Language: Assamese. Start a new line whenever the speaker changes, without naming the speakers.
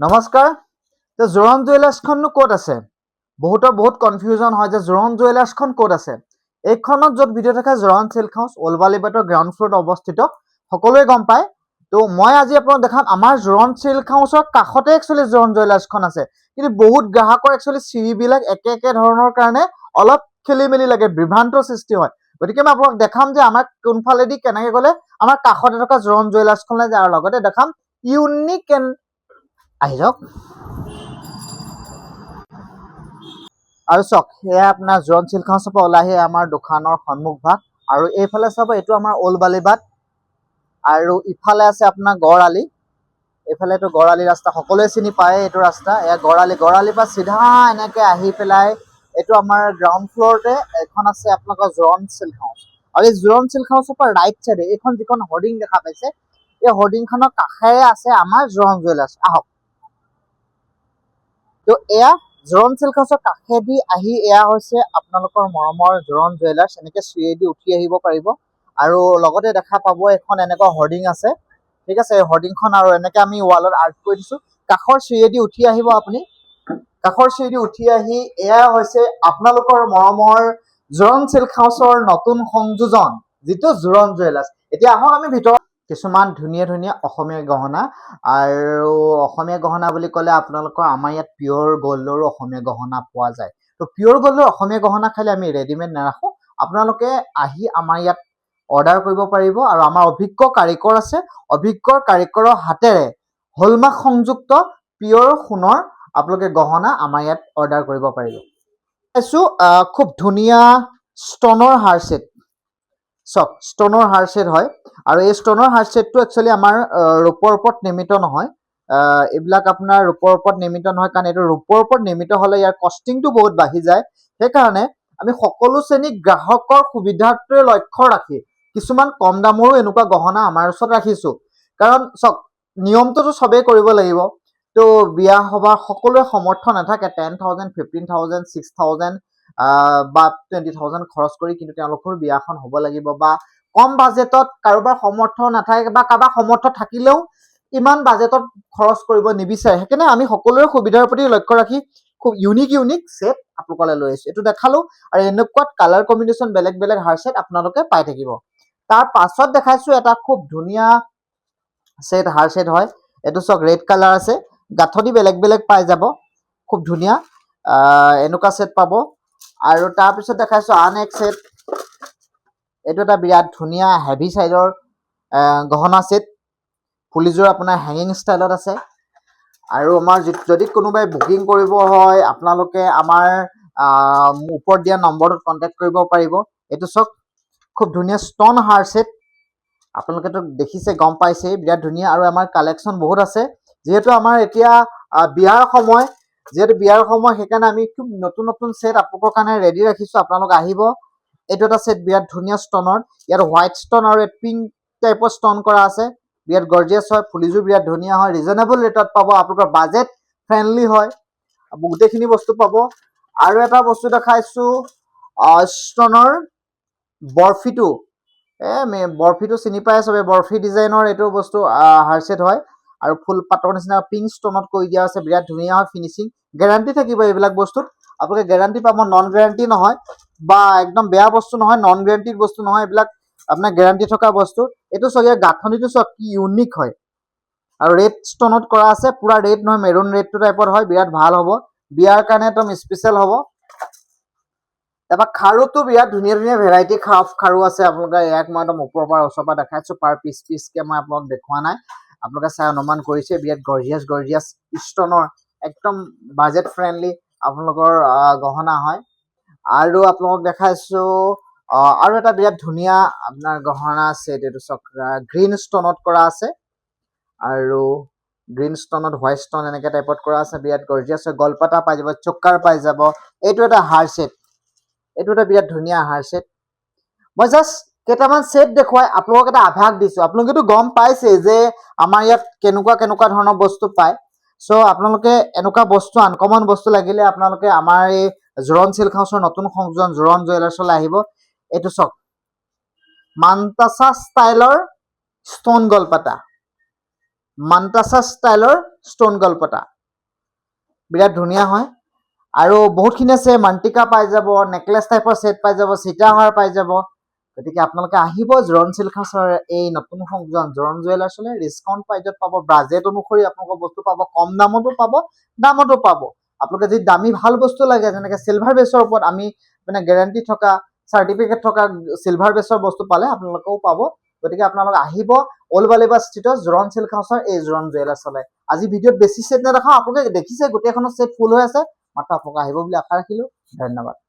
নমস্কাৰ। জোৰণ জুৱেলাৰ্ছখননো ক'ত আছে? বহুতৰ বহুত কনফিউজন হয় যে জোৰণ জুৱেলাৰ্ছখন ক'ত আছে। এইখনত য'ত ভিডিঅ' থাকে জোৰণ চিল্ক হাউচ ওলবালিবাটৰ গ্ৰাউণ্ড ফ্ল'ৰত অৱস্থিত, সকলোৱে গম পায়। তো মই আজি আপোনাক দেখাম আমাৰ জোৰণ চিল্ক হাউচৰ কাষতে একচুৱেলি জোৰণ জুৱেলাৰ্ছখন আছে। কিন্তু বহুত গ্ৰাহকৰ একচুৱেলি চিৰিবিলাক একে ধৰণৰ কাৰণে অলপ খেলি মেলি লাগে, বিভ্ৰান্তৰ সৃষ্টি হয়। গতিকে মই আপোনাক দেখাম যে আমাৰ কোনফালেদি কেনেকৈ গ'লে আমাৰ কাষতে থকা জোৰণ জুৱেলাৰ্ছখনলৈ যায়, আৰু লগতে দেখাম ইউনিক এণ্ড আহি যাওক। আৰু চাওক, সেয়া আপোনাৰ জোৰণ চিল্ক হাউচৰ পৰা ওলাই আহি আমাৰ দোকানৰ সন্মুখ ভাগ, আৰু এইফালে চাব এইটো আমাৰ ওলবালিবাট, আৰু ইফালে আছে আপোনাৰ গড় আলি। এইফালে এইটো গড় আলি ৰাস্তা, সকলোৱে চিনি পায় এইটো ৰাস্তা। এয়া গড় আলিৰ পৰা চিধা এনেকে আহি পেলাই এইটো আমাৰ গ্ৰাউণ্ড ফ্ল'ৰতে এখন আছে আপোনালোকৰ জোৰণ চিল্ক হাউচ। আৰু এই জোৰণ চিল্ক হাউচৰ পৰা ৰাইট চাইডে এইখন যিখন হৰ্ডিং দেখা পাইছে, এই হৰ্ডিংখনৰ কাষেৰে আছে আমাৰ জোৰণ জুৱেলাৰ্ছ। আহক। তো এয়া জোৰণ চিল্ক হাউচৰ কাষেদি আহি এয়া হৈছে আপোনালোকৰ মৰমৰ জোৰণ জুৱেলাৰ্ছ। এনেকে চিৰিয়েদি উঠি আহিব পাৰিব, আৰু লগতে দেখা পাব এখন এনেকুৱা হৰ্ডিং আছে, ঠিক আছে। এই হৰ্ডিংখন আৰু এনেকে আমি ৱালত আৰ্ট কৰি দিছো। কাষৰ চিৰিয়েদি উঠি আহিব আপুনি। কাষৰ চিৰিয়েদি উঠি আহি এয়া হৈছে আপোনালোকৰ মৰমৰ জোৰণ চিল্ক হাউচৰ নতুন সংযোজন, যিটো জোৰণ জুৱেলাৰ্ছ। এতিয়া আহক আমি ভিতৰত। কিছুমান ধুনীয়া ধুনীয়া অসমীয়া গহনা, আৰু অসমীয়া গহনা বুলি ক'লে আপোনালোকৰ আমাৰ ইয়াত পিয়'ৰ গ'ল্ডৰো অসমীয়া গহনা পোৱা যায়। তো পিয়'ৰ গ'ল্ডৰ অসমীয়া গহনা খালি আমি ৰেডিমেড নাৰাখোঁ, আপোনালোকে আহি আমাৰ ইয়াত অৰ্ডাৰ কৰিব পাৰিব, আৰু আমাৰ অভিজ্ঞ কাৰিকৰ আছে। অভিজ্ঞ কাৰিকৰৰ হাতেৰে হলমাৰ্ক সংযুক্ত পিয়'ৰ সোণৰ আপোনালোকে গহনা আমাৰ ইয়াত অৰ্ডাৰ কৰিব পাৰিব। চাইছোঁ খুব ধুনীয়া ষ্টনৰ হাৰ ছেট। চাওক, ষ্টনৰ হাৰ ছেট হয়, আৰু এই ষ্টনৰ হাৰ ছেটটো একচুৱেলি আমাৰ ৰূপৰ ওপৰত নিৰ্মিত নহয়। এইবিলাক আপোনাৰ ৰূপৰ ওপৰত নিৰ্মিত নহয়, কাৰণ এইটো ৰূপৰ ওপৰত নিৰ্মিত হ'লে ইয়াৰ কষ্টিংটো বহুত বাঢ়ি যায়। সেইকাৰণে আমি সকলো শ্ৰেণীৰ গ্ৰাহকৰ সুবিধাটোৱে লক্ষ্য ৰাখি কিছুমান কম দামৰো এনেকুৱা গহনা আমাৰ ওচৰত ৰাখিছোঁ। কাৰণ চাওক, নিয়মটোতো চবেই কৰিব লাগিব। তো বিয়া সবাহ সকলোৱে সমৰ্থ নাথাকে 10,000, 15,000, 6,000 বা 20,000 খৰচ কৰি কিন্তু তেওঁলোকৰ বিয়াখন হ'ব লাগিব, বা কম বাজেটত কাৰোবাৰ সমৰ্থ নাথাকে, বা কাৰোবাৰ সমৰ্থ থাকিলেও ইমান বাজেটত খৰচ কৰিব নিবিচাৰে। সেইকাৰণে আমি সকলোৰে সুবিধাৰ প্ৰতি লক্ষ্য ৰাখি খুব ইউনিক ছেট আপোনালোকলৈ লৈ আহিছোঁ। এইটো দেখালোঁ, আৰু এনেকুৱাত কালাৰ কম্বিনেশ্যন বেলেগ বেলেগ হাৰ ছেট আপোনালোকে পাই থাকিব। তাৰ পাছত দেখাইছোঁ এটা খুব ধুনীয়া ছেট, হাৰ ছেট হয়। এইটো চাওক, ৰেড কালাৰ আছে, গাঁথনি বেলেগ বেলেগ পাই যাব, খুব ধুনীয়া এনেকুৱা ছেট পাব। আৰু তাৰপিছত দেখাইছোঁ আন এক ছেট। এইটো এটা বিৰাট ধুনীয়া হেভি চাইডৰ গহনা ছেট। ফুলিযোৰ আপোনাৰ হেঙিং ষ্টাইলত আছে। আৰু আমাৰ যদি কোনোবাই বুকিং কৰিব হয়, আপোনালোকে আমাৰ ওপৰত দিয়া নম্বৰটোত কণ্টেক্ট কৰিব পাৰিব। এইটো চাওক, খুব ধুনীয়া ষ্টন হাৰ ছেট। আপোনালোকেতো দেখিছে, গম পাইছেই, বিৰাট ধুনীয়া। আৰু আমাৰ কালেকশ্যন বহুত আছে, যিহেতু আমাৰ এতিয়া বিয়াৰ সময়, সেইকাৰণে আমি খুব নতুন নতুন ছেট আপোনালোকৰ কাৰণে ৰেডি ৰাখিছোঁ। আপোনালোক আহিব। এইটো এটা ছেট বিৰাট ধুনীয়া ষ্টনৰ, ইয়াত হোৱাইট ষ্টন আৰু পিংক টাইপৰ ষ্টন কৰা আছে, বিৰাট গৰ্জিয়াছ হয়। ফুলিযোৰ বিৰাট ধুনীয়া হয়, ৰিজনেবল ৰেটত পাব, আপোনালোকৰ বাজেট ফ্ৰেণ্ডলি হয়, গোটেইখিনি বস্তু পাব। আৰু এটা বস্তু দেখাইছোঁ ষ্টনৰ বৰফিটো। বৰফিটো চিনি পাই চবে, বৰফি ডিজাইনৰ এইটো বস্তু হাৰ ছেট হয়, আৰু ফুল পাতৰ নিচিনা পিংক ষ্টনত কৰি দিয়া আছে, বিৰাট ধুনীয়া হয় ফিনিচিং। গেৰাণ্টি থাকিব এইবিলাক বস্তুত, আপোনালোকে গেৰাণ্টি পাব, নন গেৰাণ্টি নহয়, বা একদম বেয়া বস্তু নহয়, নন গেৰাণ্টিড বস্তু নহয়, এইবিলাক আপোনাৰ গেৰাণ্টি থকা বস্তু। এইটো চাওক, ইয়াৰ গাঁথনিটো চাওক কি ইউনিক হয়, আৰু ৰেড ষ্টনত কৰা আছে, পুৰা ৰেড নহয়, মেৰুন ৰেডটো টাইপৰ হয়, বিৰাট ভাল হ'ব, বিয়াৰ কাৰণে একদম স্পেচিয়েল হ'ব। তাৰপৰা খাৰুটো বিৰাট ধুনীয়া ধুনীয়া ভেৰাইটি খাৰু আছে। আপোনালোকে ইয়াক মই একদম ওপৰৰ পৰা ওচৰৰ পৰা দেখাইছোঁ, পাৰ পিচকৈ মই আপোনালোকক দেখুওৱা নাই, আপোনালোকে চাই অনুমান কৰিছে। বিৰাট গৰ্জিয়াছ ষ্টনৰ একদম বাজেট ফ্ৰেণ্ডলি আপোনালোকৰ গহনা হয়। আৰু আপোনালোকক দেখাইছোঁ আৰু এটা বিৰাট ধুনীয়া আপোনাৰ গহনা আছে। এইটো চাওক, গ্ৰীণ ষ্টনত কৰা আছে, আৰু গ্ৰীণ ষ্টনত হোৱাইট ষ্টন এনেকৈ টাইপত কৰা আছে, বিৰাট গৰ্জিয়াছ হয়। গলপাতা পাই যাব, চকাৰ পাই যাব। এইটো এটা হাৰ ছেট, এইটো এটা বিৰাট ধুনীয়া হাৰ ছেট। মই জাষ্ট কেইটামান ছেট দেখুৱাই আপোনালোকক এটা আভাস দিছোঁ। আপোনালোকেতো গম পাইছে যে আমাৰ ইয়াত কেনেকুৱা ধৰণৰ বস্তু পায়। চ' আপোনালোকে এনেকুৱা বস্তু, আনকমন বস্তু লাগিলে আপোনালোকে আমাৰ এই জোৰণ চিল্ক হাউচৰ নতুন সংযোজন জোৰণ জুৱেলাৰ্ছলৈ আহিব। এইটো চাওক, মান্তাছা ষ্টাইলৰ ষ্টন গলপাতা, মান্তাসা ষ্টাইলৰ ষ্ট'ন গলপতা বিৰাট ধুনীয়া হয় আৰু বহুতখিনি আছে মান্তিকা পাই যাব নেকলেছ টাইপৰ ছেট পাই যাব সীতাহাৰ পাই যাব গতিকে আপোনালোকে আহিব জোৰণ চিল্ক হাউচৰ এই নতুন সংযোজন জোৰণ জুৱেলাৰ্ছলৈ ডিছকাউণ্ট প্ৰাইজত পাব বাজেট অনুসৰি আপোনালোকৰ বস্তু পাব কম দামতো পাব আপোনালোকে যদি দামী ভাল বস্তু লাগে যেনেকৈ চিলভাৰ বেছৰ ওপৰত আমি মানে গেৰাণ্টি থকা চাৰ্টিফিকেট থকা চিলভাৰ বেছৰ বস্তু পালে আপোনালোকেও পাব গতিকে আপোনালোকে আহিব অল্ড বালিবাগ ষ্ট্ৰীটৰ জোৰণ চিল্ক হাউচৰ এই জোৰণ জুৱেলাৰ্ছলৈ আজি ভিডিঅ'ত বেছি ছেট নেদেখাওঁ আপোনালোকে দেখিছে গোটেইখনৰ ছেট ফুল হৈ আছে মাত্ৰ আপোনালোকে আহিব বুলি আশা ৰাখিলোঁ ধন্যবাদ